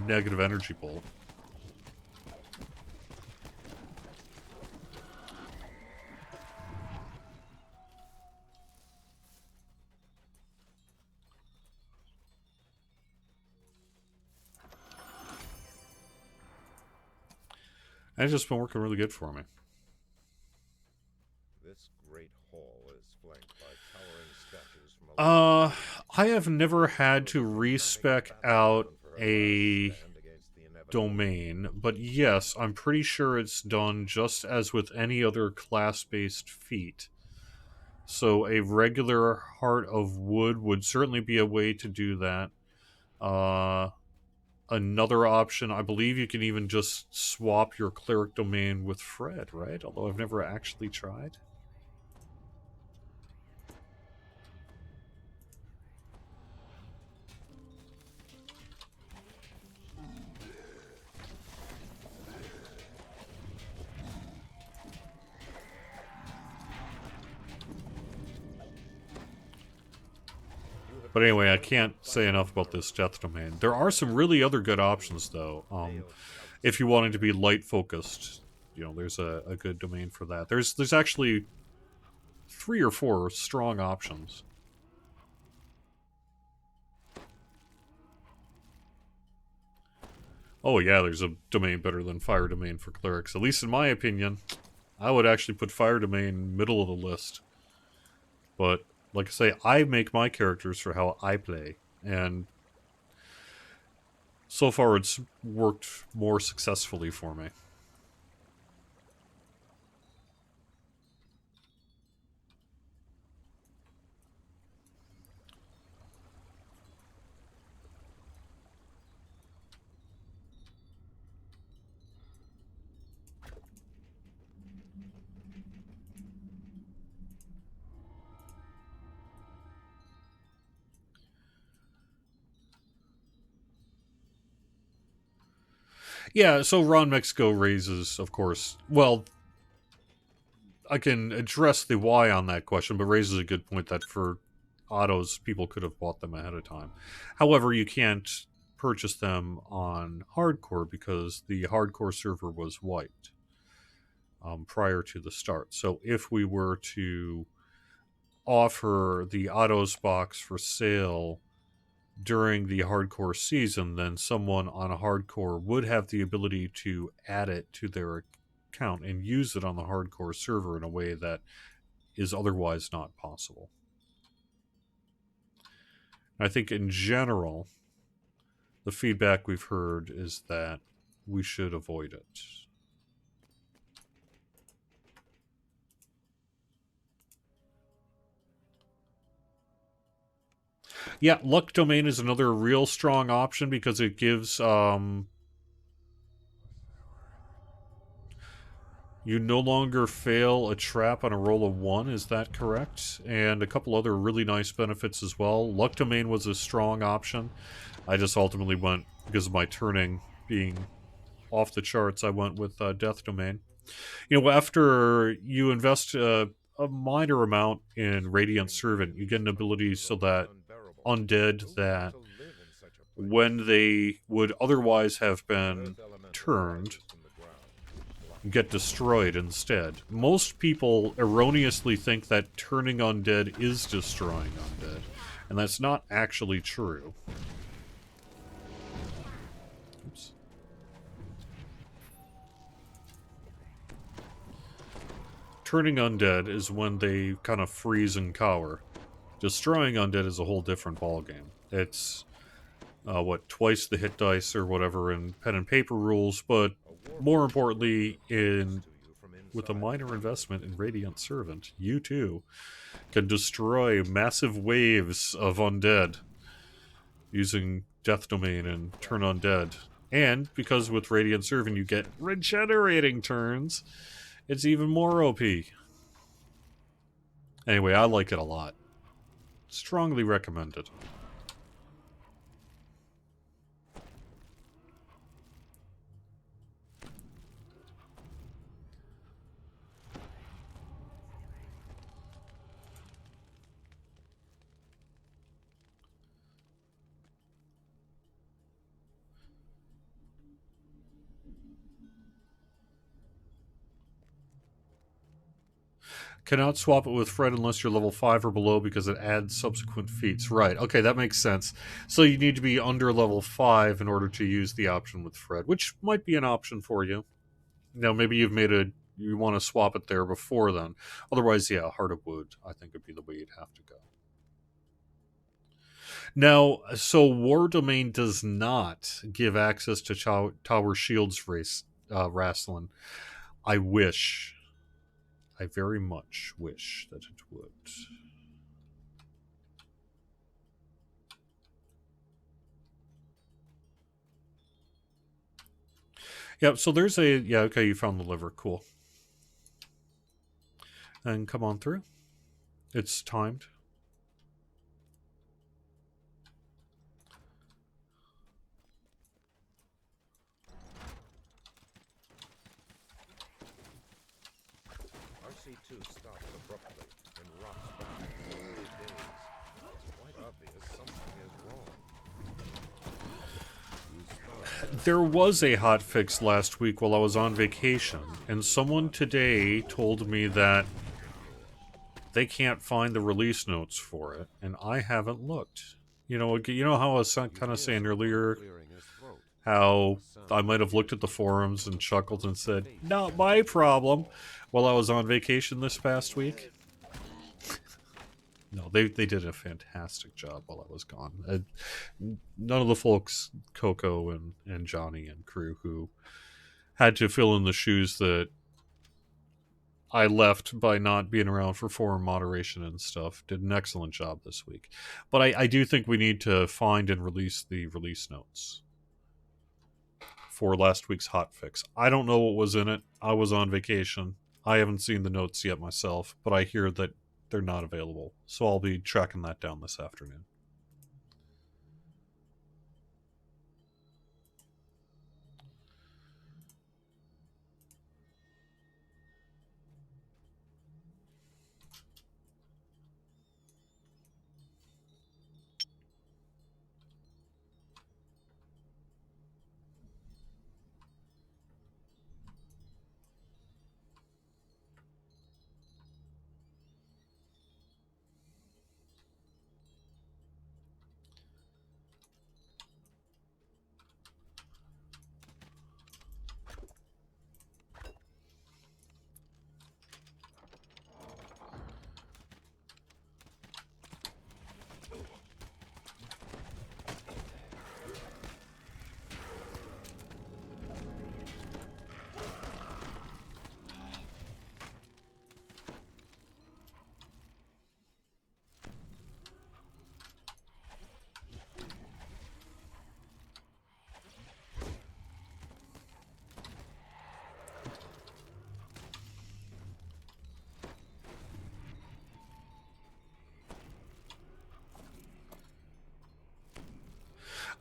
A: negative energy bolt. And it's just been working really good for me.
B: This great hall is flanked by towering statues from
A: I have never had to respec out a domain, but yes, I'm pretty sure it's done just as with any other class-based feat. So a regular Heart of Wood would certainly be a way to do that. Another option, I believe you can even just swap your Cleric domain with Fred, right? Although I've never actually tried. But anyway, I can't say enough about this Death Domain. There are some really other good options, though. If you wanted to be light-focused, you know, there's a good domain for that. There's actually 3 or 4 strong options. Oh yeah, there's a domain better than Fire Domain for Clerics. At least in my opinion. I would actually put Fire Domain middle of the list. But like I say, I make my characters for how I play, and so far it's worked more successfully for me. Yeah, so Ron Mexico raises, of course, well, I can address the why on that question, but raises a good point that for autos, people could have bought them ahead of time. However, you can't purchase them on hardcore because the hardcore server was wiped prior to the start. So if we were to offer the autos box for sale during the hardcore season, then someone on a hardcore would have the ability to add it to their account and use it on the hardcore server in a way that is otherwise not possible. I think in general, the feedback we've heard is that we should avoid it. Yeah, Luck Domain is another real strong option because it gives you no longer fail a trap on a roll of 1, is that correct? And a couple other really nice benefits as well. Luck Domain was a strong option. I just ultimately went, because of my turning being off the charts, I went with Death Domain. You know, after you invest a minor amount in Radiant Servant, you get an ability so that undead that when they would otherwise have been turned get destroyed instead. Most people erroneously think that turning undead is destroying undead, and that's not actually true. Oops. Turning undead is when they kind of freeze and cower. Destroying undead is a whole different ballgame. It's, twice the hit dice or whatever in pen and paper rules, but more importantly, with a minor investment in Radiant Servant, you too can destroy massive waves of undead using Death Domain and Turn Undead. And because with Radiant Servant you get regenerating turns, it's even more OP. Anyway, I like it a lot. Strongly recommended. Cannot swap it with Fred unless you're level 5 or below because it adds subsequent feats. Right, okay, that makes sense. So you need to be under level 5 in order to use the option with Fred, which might be an option for you. Now, maybe you want to swap it there before then. Otherwise, yeah, Heart of Wood, I think, would be the way you'd have to go. Now, so War Domain does not give access to Tower Shields Wrestling. I wish. I very much wish that it would. Yep, so there's a... Yeah, okay, you found the liver. Cool. And come on through. It's timed.
B: RC2 stops abruptly and rocks back for 8 days. It's quite obvious something is wrong.
A: There was a hotfix last week while I was on vacation, and someone today told me that they can't find the release notes for it, and I haven't looked. You know how I was kind of saying earlier how I might have looked at the forums and chuckled and said, "Not my problem," while I was on vacation this past week? No, they did a fantastic job while I was gone. None of the folks, Coco and Johnny and crew, who had to fill in the shoes that I left by not being around for forum moderation and stuff, did an excellent job this week. But I do think we need to find and release the release notes for last week's hotfix. I don't know what was in it. I was on vacation. I haven't seen the notes yet myself, but I hear that they're not available. So I'll be tracking that down this afternoon.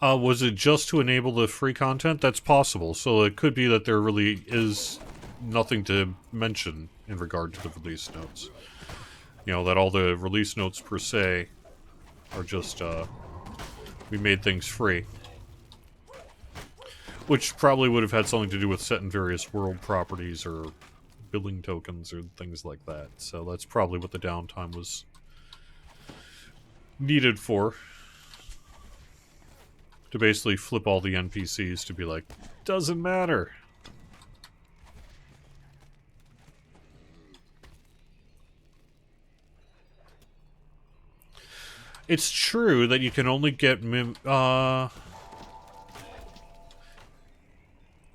A: Was it just to enable the free content? That's possible. So it could be that there really is nothing to mention in regard to the release notes. You know, that all the release notes per se are just, we made things free. Which probably would have had something to do with setting various world properties or billing tokens or things like that. So that's probably what the downtime was needed for. To basically flip all the NPCs to be like, doesn't matter. It's true that you can only get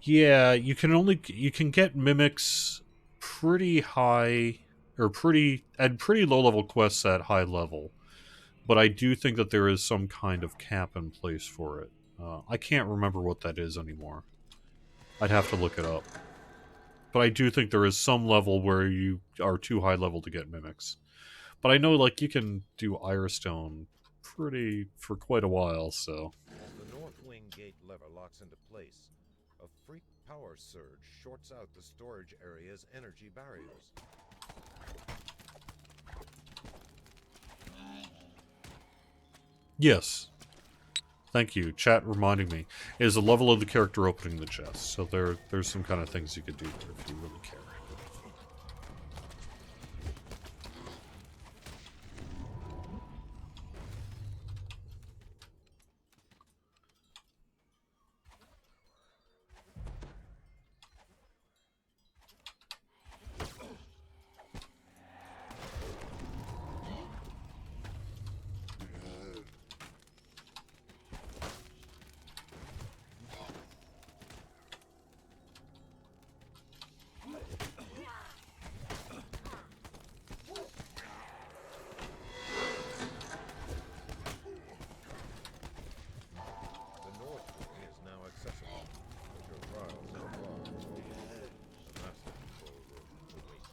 A: yeah, you can get mimics pretty high or at pretty low level quests at high level. But I do think that there is some kind of cap in place for it. I can't remember what that is anymore. I'd have to look it up. But I do think there is some level where you are too high level to get mimics. But I know, like, you can do Irestone for quite a while, so.
B: As the north wing gate lever locks into place, a freak power surge shorts out the storage area's energy barriers.
A: Yes. Thank you. Chat reminding me. Is the level of the character opening the chest. So there's some kind of things you could do there if you really care.
B: The north wing is now accessible, but your trials are far from over. The master control room awaits.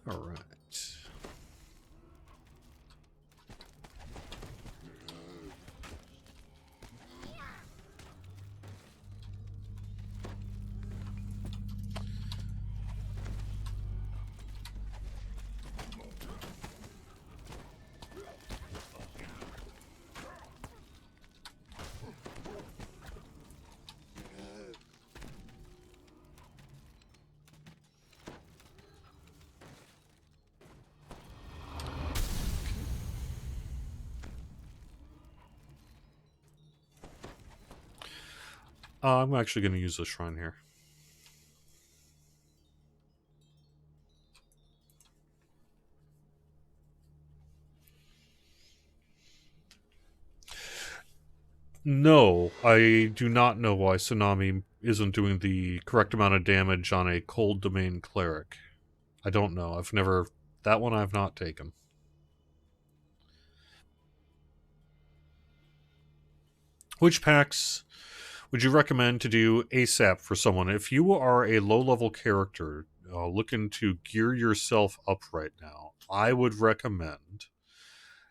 A: All right. I'm actually going to use this shrine here. No, I do not know why Tsunami isn't doing the correct amount of damage on a cold domain cleric. I don't know. That one I've not taken. Which packs would you recommend to do ASAP for someone? If you are a low-level character looking to gear yourself up right now, I would recommend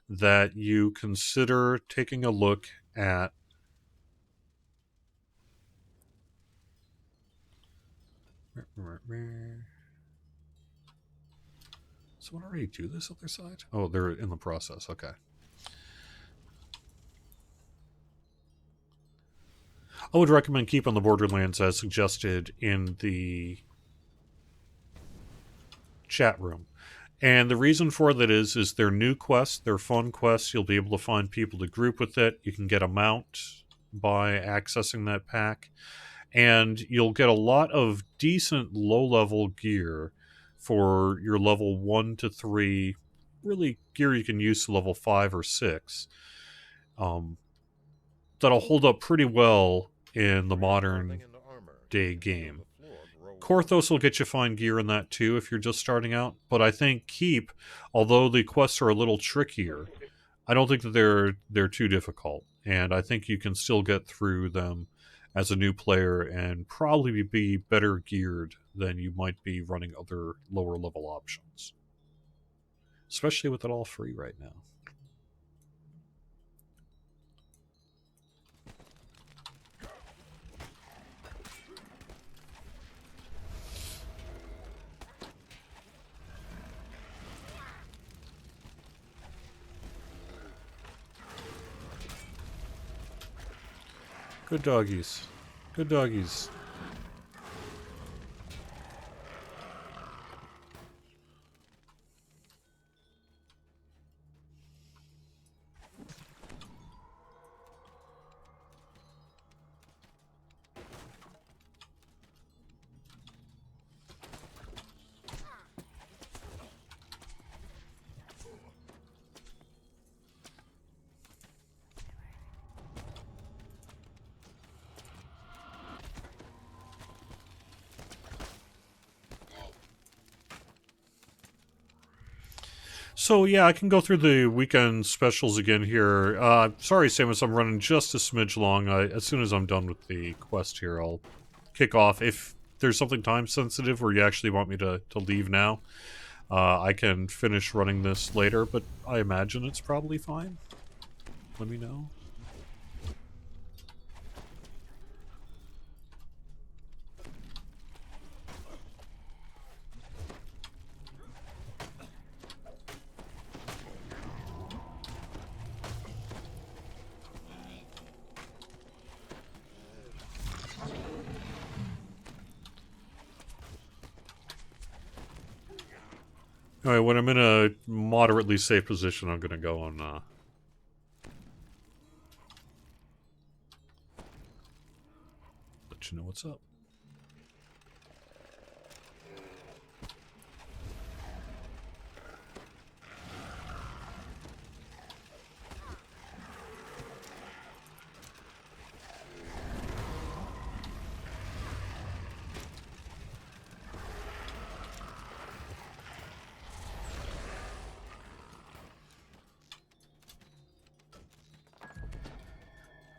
A: that you consider taking a look at someone already do this other side? Oh, they're in the process. Okay. I would recommend keep on the Borderlands as suggested in the chat room. And the reason for that is they're new quests, they're fun quests. You'll be able to find people to group with it. You can get a mount by accessing that pack. And you'll get a lot of decent low-level gear for your level 1 to 3. Really, gear you can use to level 5 or 6. That'll hold up pretty well in the modern day game. Korthos will get you fine gear in that too if you're just starting out, but I think Keep, although the quests are a little trickier, I don't think that they're too difficult, and I think you can still get through them as a new player and probably be better geared than you might be running other lower level options. Especially with it all free right now. Good doggies. Good doggies. So yeah, I can go through the weekend specials again here. Sorry, Samus, I'm running just a smidge long. As soon as I'm done with the quest here, I'll kick off. If there's something time sensitive where you actually want me to leave now, I can finish running this later, but I imagine it's probably fine. Let me know. Alright, when I'm in a moderately safe position, I'm gonna go and, let you know what's up.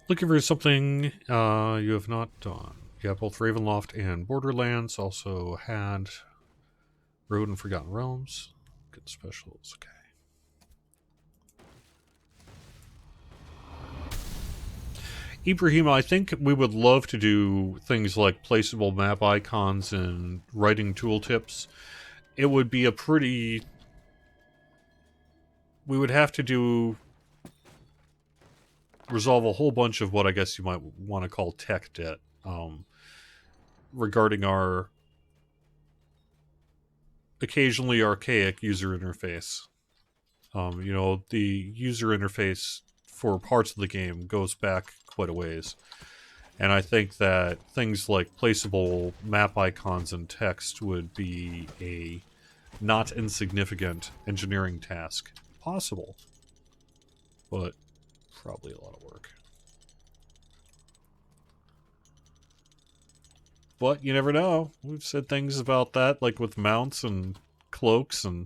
A: Looking for something you have not done. You have both Ravenloft and Borderlands. Also had Road and Forgotten Realms. Good specials. Okay. Ibrahim, I think we would love to do things like placeable map icons and writing tooltips. It would be a pretty... We would have to resolve a whole bunch of what I guess you might want to call tech debt regarding our occasionally archaic user interface. You know, the user interface for parts of the game goes back quite a ways. And I think that things like placeable map icons and text would be a not insignificant engineering task. Possible, but probably a lot of work. But you never know. We've said things about that, like with mounts and cloaks and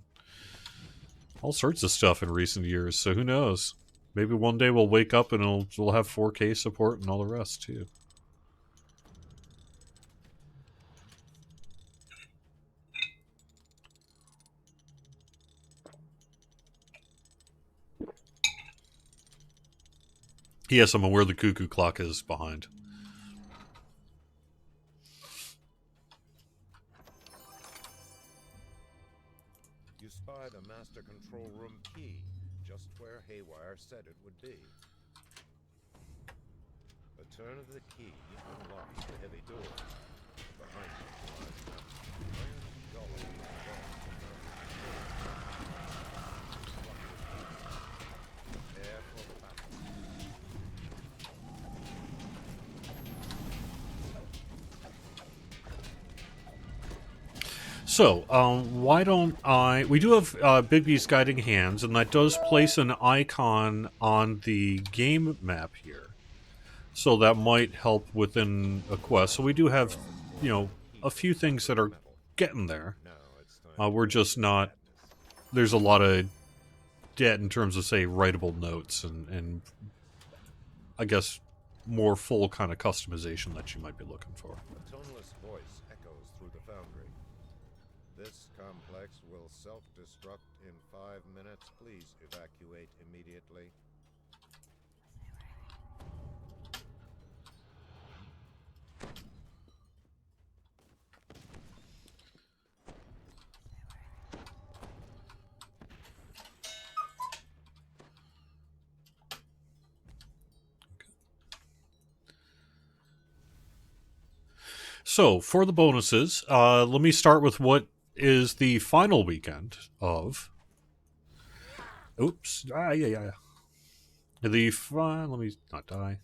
A: all sorts of stuff in recent years, so who knows? Maybe one day we'll wake up and we'll have 4K support and all the rest, too. Yes, I'm aware the cuckoo clock is behind.
B: You spy the master control room key, just where Haywire said it would be. A turn of the key unlocks the heavy door. Behind it lies an iron gullet above the mountain. Prepare for the battle.
A: So, why don't I... We do have Bigby's Guiding Hands, and that does place an icon on the game map here. So that might help within a quest. So we do have, you know, a few things that are getting there. We're just not... There's a lot of debt in terms of, say, writable notes and I guess more full kind of customization that you might be looking for.
B: A toneless voice echoes through the foundry. This complex will self-destruct in 5 minutes. Please evacuate immediately.
A: So, for the bonuses, let me start with what is the final weekend of... Oops. Yeah. Let me not die.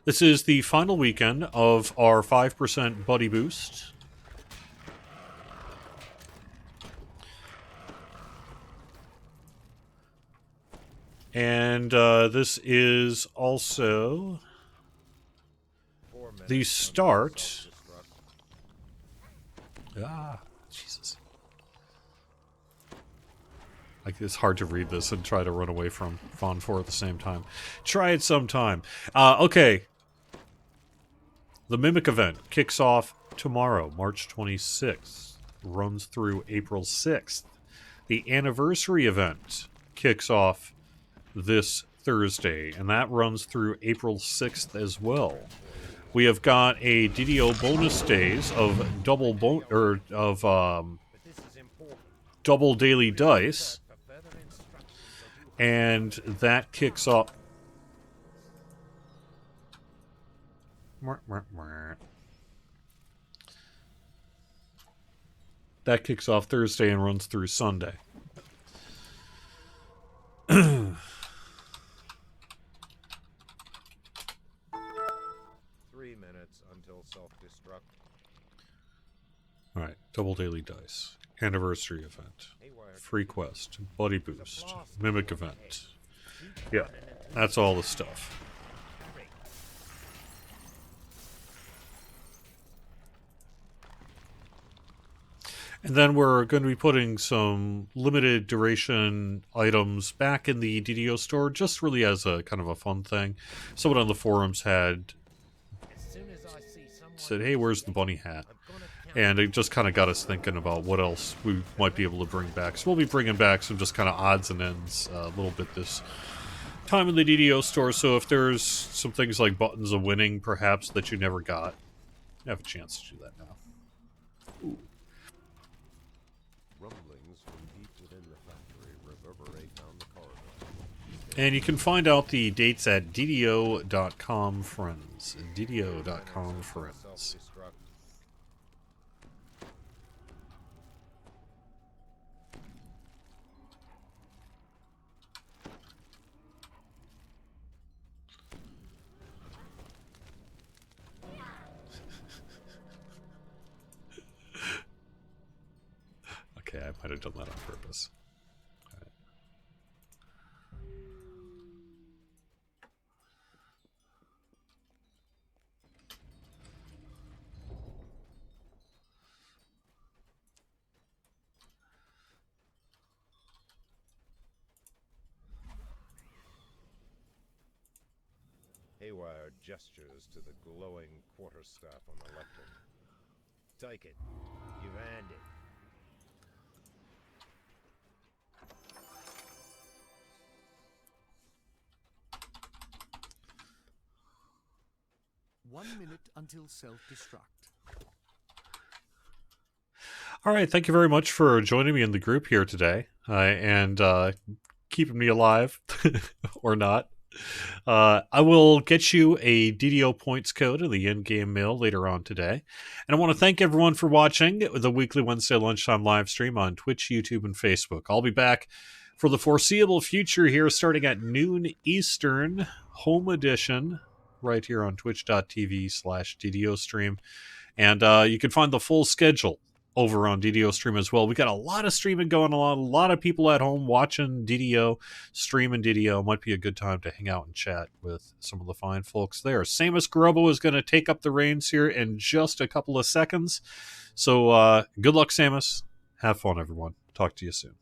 A: This is the final weekend of our 5% buddy boost. And this is also the start. Jesus. Like, it's hard to read this and try to run away from Fawn 4 at the same time. Try it sometime. Okay. The Mimic event kicks off tomorrow, March 26th. Runs through April 6th. The anniversary event kicks off this Thursday, and that runs through April 6th as well. We have got a DDO bonus days of double daily dice, and that kicks off. That kicks off Thursday and runs through Sunday.
B: 3 minutes until self-destruct.
A: Alright, double daily dice. Anniversary event. Free quest. Buddy boost. Mimic event. Yeah, that's all the stuff. And then we're going to be putting some limited duration items back in the DDO store, just really as a kind of a fun thing. Someone on the forums had said, hey, where's the bunny hat? And it just kind of got us thinking about what else we might be able to bring back. So we'll be bringing back some just kind of odds and ends a little bit this time in the DDO store. So if there's some things like buttons of winning, perhaps, that you never got, you have a chance to do that now. Ooh.
B: Rumblings from deep within the factory reverberate down the corridor.
A: And you can find out the dates at DDO.com, friends. DDO.com, friends. Okay, I might have done that on purpose. All right.
B: Haywire gestures to the glowing quarterstaff on the lectern. Take it. You've earned it.
D: One minute until self-destruct.
A: All right, thank you very much for joining me in the group here today and keeping me alive, or not. I will get you a DDO points code in the in-game mail later on today. And I want to thank everyone for watching the weekly Wednesday lunchtime live stream on Twitch, YouTube, and Facebook. I'll be back for the foreseeable future here starting at noon Eastern, home edition, right here on twitch.tv/DDO stream. And you can find the full schedule over on DDO stream as well. We got a lot of streaming going on, a lot of people at home watching DDO, streaming DDO. Might be a good time to hang out and chat with some of the fine folks there. Samus Garobo is going to take up the reins here in just a couple of seconds. So good luck, Samus. Have fun, everyone. Talk to you soon.